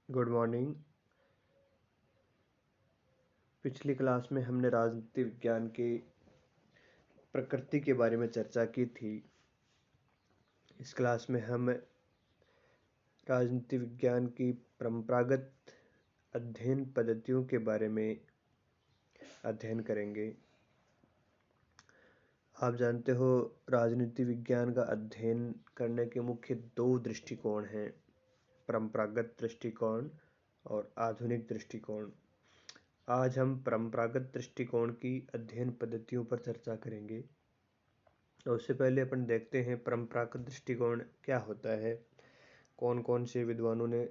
Good morning. पिछली class में हमने राजनीति विज्ञान की प्रकृति के बारे में चर्चा की थी। इस क्लास में हम राजनीति विज्ञान की परंपरागत अध्ययन पद्धतियों के बारे में अध्ययन करेंगे। आप जानते हो, राजनीति विज्ञान का अध्ययन करने के मुख्य दो दृष्टिकोण हैं, परंपरागत दृष्टिकोण और आधुनिक दृष्टिकोण। आज हम परंपरागत दृष्टिकोण की अध्ययन पद्धतियों पर चर्चा करेंगे। तो उससे पहले अपन देखते हैं परंपरागत दृष्टिकोण क्या होता है। कौन कौन से विद्वानों ने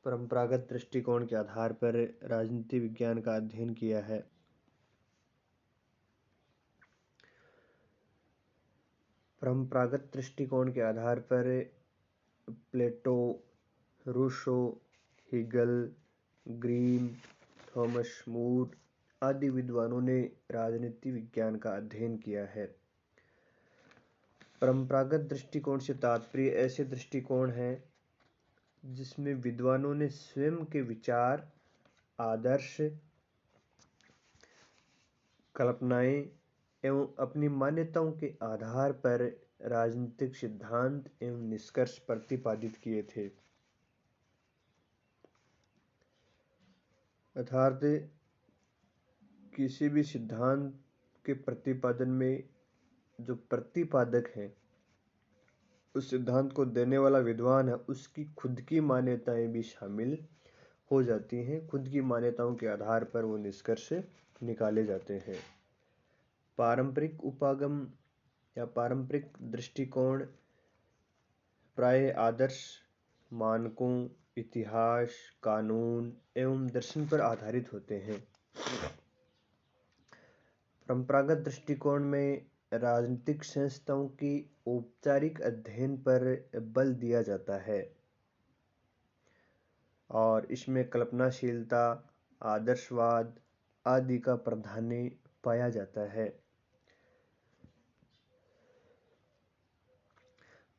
परंपरागत दृष्टिकोण के आधार पर राजनीति विज्ञान का अध्ययन किया है। परंपरागत दृष्टिकोण के आधार पर प्लेटो, रूसो, हीगल, ग्रीन, थॉमस मूर आदि विद्वानों ने राजनीति विज्ञान का अध्ययन किया है। परंपरागत दृष्टिकोण से तात्पर्य ऐसे दृष्टिकोण हैं जिसमें विद्वानों ने स्वयं के विचार, आदर्श, कल्पनाएं एवं अपनी मान्यताओं के आधार पर राजनीतिक सिद्धांत एवं निष्कर्ष प्रतिपादित किए थे। अर्थात किसी भी सिद्धांत के प्रतिपादन में जो प्रतिपादक है, उस सिद्धांत को देने वाला विद्वान है, उसकी खुद की मान्यताएं भी शामिल हो जाती हैं। खुद की मान्यताओं के आधार पर वो निष्कर्ष निकाले जाते हैं। पारंपरिक उपागम या पारंपरिक दृष्टिकोण प्रायः आदर्श, मानकों, इतिहास, कानून एवं दर्शन पर आधारित होते हैं। परंपरागत दृष्टिकोण में राजनीतिक संस्थाओं की औपचारिक अध्ययन पर बल दिया जाता है और इसमें कल्पनाशीलता, आदर्शवाद आदि का प्राधान्य पाया जाता है।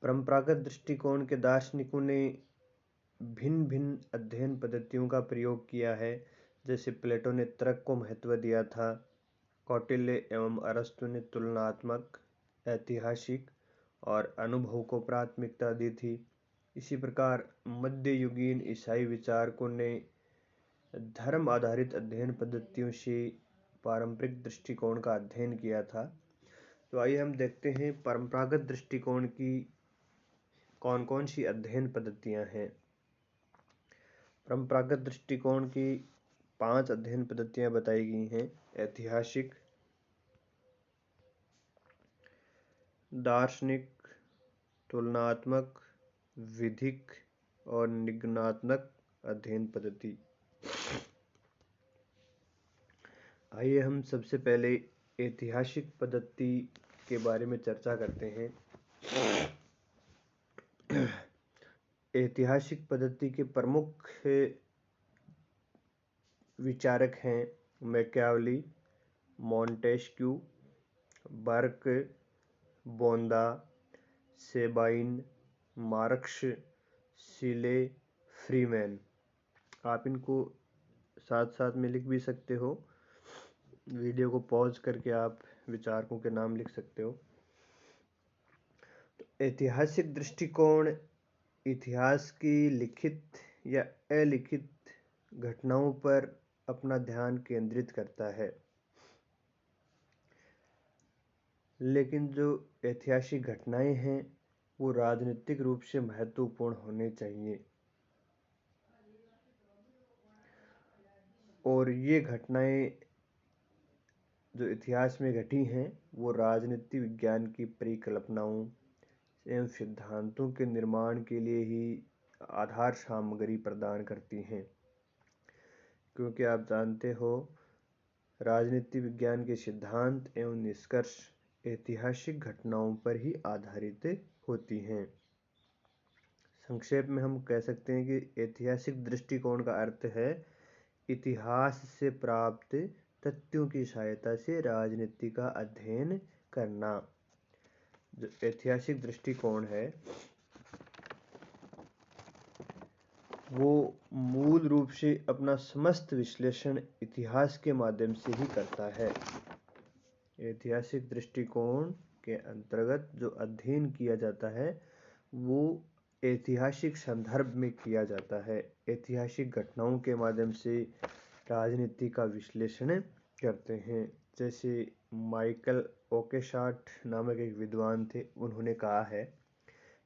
परंपरागत दृष्टिकोण के दार्शनिकों ने भिन्न भिन्न अध्ययन पद्धतियों का प्रयोग किया है। जैसे प्लेटो ने तर्क को महत्व दिया था, कौटिल्य एवं अरस्तु ने तुलनात्मक, ऐतिहासिक और अनुभव को प्राथमिकता दी थी। इसी प्रकार मध्ययुगीन ईसाई विचारकों ने धर्म आधारित अध्ययन पद्धतियों से पारंपरिक दृष्टिकोण का अध्ययन किया था। तो आइए हम देखते हैं परंपरागत दृष्टिकोण की कौन कौन सी अध्ययन पद्धतियां हैं। परंपरागत दृष्टिकोण की 5 अध्ययन पद्धतियां बताई गई हैं। ऐतिहासिक, दार्शनिक, तुलनात्मक, विधिक और निगमनात्मक अध्ययन पद्धति। आइए हम सबसे पहले ऐतिहासिक पद्धति के बारे में चर्चा करते हैं। ऐतिहासिक पद्धति के प्रमुख विचारक हैं मैकियावेली, मॉन्टेस्क्यू, बर्क, बोंदा, सेबाइन, मार्क्स, सीले, फ्रीमैन। आप इनको साथ साथ में लिख भी सकते हो। वीडियो को पॉज करके आप विचारकों के नाम लिख सकते हो। तो ऐतिहासिक दृष्टिकोण इतिहास की लिखित या अलिखित घटनाओं पर अपना ध्यान केंद्रित करता है। लेकिन जो ऐतिहासिक घटनाएं हैं वो राजनीतिक रूप से महत्वपूर्ण होने चाहिए और ये घटनाएं जो इतिहास में घटी हैं वो राजनीति विज्ञान की परिकल्पनाओं एवं सिद्धांतों के निर्माण के लिए ही आधार सामग्री प्रदान करती हैं। क्योंकि आप जानते हो, राजनीति विज्ञान के सिद्धांत एवं निष्कर्ष ऐतिहासिक घटनाओं पर ही आधारित होती हैं। संक्षेप में हम कह सकते हैं कि ऐतिहासिक दृष्टिकोण का अर्थ है इतिहास से प्राप्त तथ्यों की सहायता से राजनीति का अध्ययन करना। जो ऐतिहासिक दृष्टिकोण है वो मूल रूप से अपना समस्त विश्लेषण इतिहास के माध्यम से ही करता है। ऐतिहासिक दृष्टिकोण के अंतर्गत जो अध्ययन किया जाता है वो ऐतिहासिक संदर्भ में किया जाता है। ऐतिहासिक घटनाओं के माध्यम से राजनीति का विश्लेषण करते हैं। जैसे माइकल ओकेशार्ट नामक एक विद्वान थे, उन्होंने कहा है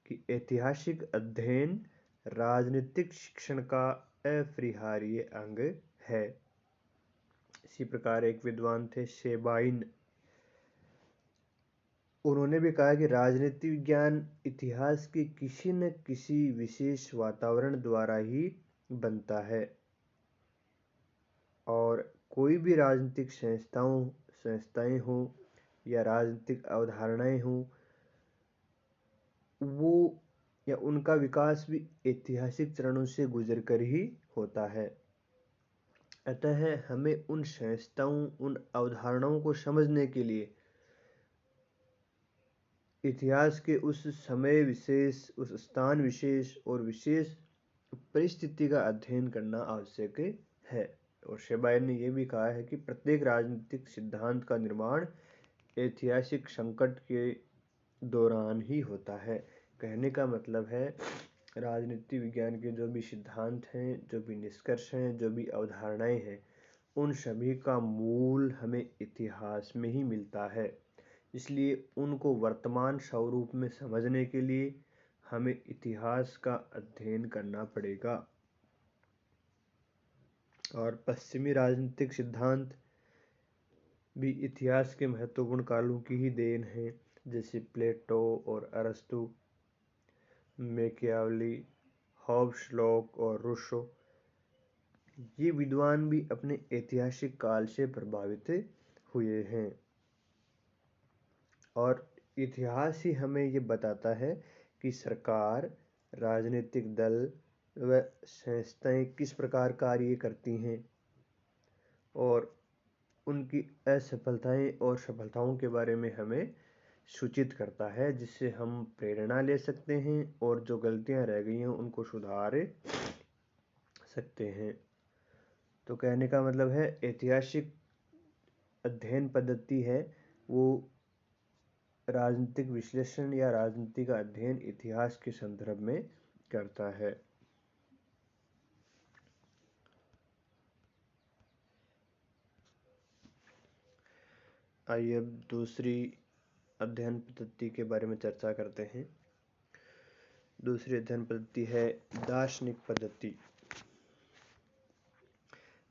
कि ऐतिहासिक अध्ययन राजनीतिक शिक्षण का अपरिहार्य अंग है। इसी प्रकार एक विद्वान थे शेबाइन, उन्होंने भी कहा कि राजनीति विज्ञान इतिहास के किसी न किसी विशेष वातावरण द्वारा ही बनता है और कोई भी राजनीतिक संस्थाएं हों या राजनीतिक अवधारणाएं हों, वो या उनका विकास भी ऐतिहासिक चरणों से गुजर कर ही होता है। अतः हमें उन संस्थाओं, उन अवधारणाओं को समझने के लिए इतिहास के उस समय विशेष, उस स्थान विशेष और विशेष परिस्थिति का अध्ययन करना आवश्यक है। और शेबाइन ने यह भी कहा है कि प्रत्येक राजनीतिक सिद्धांत का निर्माण ऐतिहासिक संकट के दौरान ही होता है। कहने का मतलब है राजनीति विज्ञान के जो भी सिद्धांत हैं, जो भी निष्कर्ष हैं, जो भी अवधारणाएं हैं, उन सभी का मूल हमें इतिहास में ही मिलता है। इसलिए उनको वर्तमान स्वरूप में समझने के लिए हमें इतिहास का अध्ययन करना पड़ेगा। और पश्चिमी राजनीतिक सिद्धांत भी इतिहास के महत्वपूर्ण कालों की ही देन है। जैसे प्लेटो और अरस्तु, मैकियावली, हॉब्स, लॉक और रूसो, ये विद्वान भी अपने ऐतिहासिक काल से प्रभावित हुए हैं। और इतिहास ही हमें ये बताता है कि सरकार, राजनीतिक दल व संस्थाएं किस प्रकार कार्य करती हैं और उनकी असफलताएं और सफलताओं के बारे में हमें सूचित करता है, जिससे हम प्रेरणा ले सकते हैं और जो गलतियां रह गई हैं उनको सुधार सकते हैं। तो कहने का मतलब है ऐतिहासिक अध्ययन पद्धति है वो राजनीतिक विश्लेषण या राजनीति का अध्ययन इतिहास के संदर्भ में करता है। आइए अब दूसरी अध्ययन पद्धति के बारे में चर्चा करते हैं। दूसरी अध्ययन पद्धति है दार्शनिक पद्धति।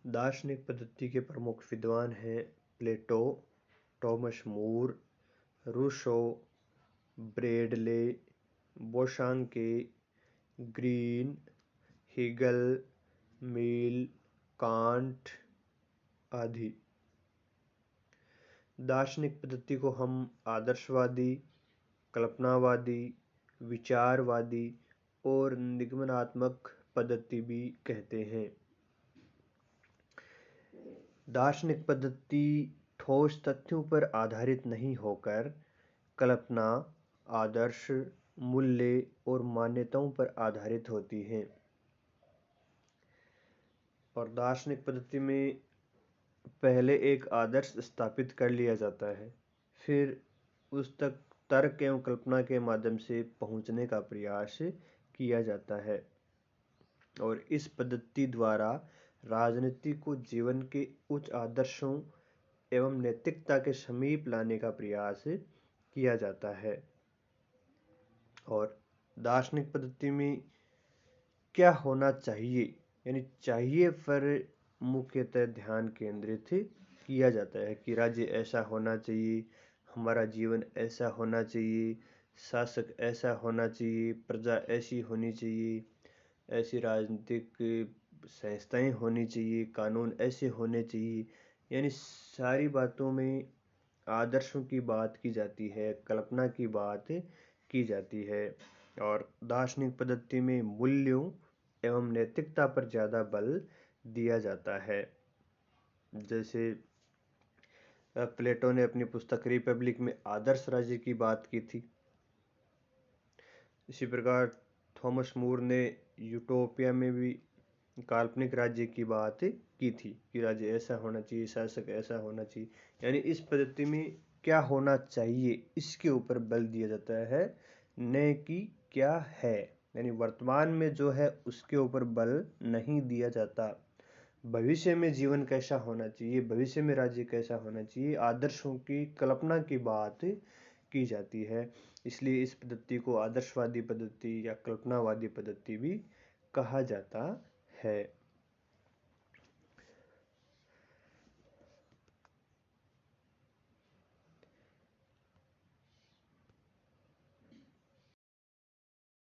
दार्शनिक पद्धति के प्रमुख विद्वान हैं Plato, Thomas More, Rousseau, Bradley, Bosanquet, Green, Hegel, Mill, Kant आदि। दार्शनिक पद्धति को हम आदर्शवादी, कल्पनावादी, विचारवादी और निगमनात्मक पद्धति भी कहते हैं। दार्शनिक पद्धति ठोस तथ्यों पर आधारित नहीं होकर कल्पना, आदर्श, मूल्य और मान्यताओं पर आधारित होती है। और दार्शनिक पद्धति में पहले एक आदर्श स्थापित कर लिया जाता है, फिर उस तक तर्क एवं कल्पना के माध्यम से पहुंचने का प्रयास किया जाता है। और इस पद्धति द्वारा राजनीति को जीवन के उच्च आदर्शों एवं नैतिकता के समीप लाने का प्रयास किया जाता है। और दार्शनिक पद्धति में क्या होना चाहिए, यानी चाहिए पर मुख्यतः ध्यान केंद्रित किया जाता है कि राज्य ऐसा होना चाहिए, हमारा जीवन ऐसा होना चाहिए, शासक ऐसा होना चाहिए, प्रजा ऐसी होनी चाहिए, ऐसी राजनीतिक संस्थाएं होनी चाहिए, कानून ऐसे होने चाहिए। यानी सारी बातों में आदर्शों की बात की जाती है, कल्पना की बात की जाती है। और दार्शनिक पद्धति में मूल्यों एवं नैतिकता पर ज़्यादा बल दिया जाता है। जैसे प्लेटो ने अपनी पुस्तक रिपब्लिक में आदर्श राज्य की बात की थी। इसी प्रकार थॉमस मूर ने यूटोपिया में भी काल्पनिक राज्य की बात की थी कि राज्य ऐसा होना चाहिए, शासक ऐसा होना चाहिए। यानी इस पद्धति में क्या होना चाहिए इसके ऊपर बल दिया जाता है, न कि क्या है। यानी वर्तमान में जो है उसके ऊपर बल नहीं दिया जाता। भविष्य में जीवन कैसा होना चाहिए, भविष्य में राज्य कैसा होना चाहिए, आदर्शों की कल्पना की बात की जाती है। इसलिए इस पद्धति को आदर्शवादी पद्धति या कल्पनावादी पद्धति भी कहा जाता है।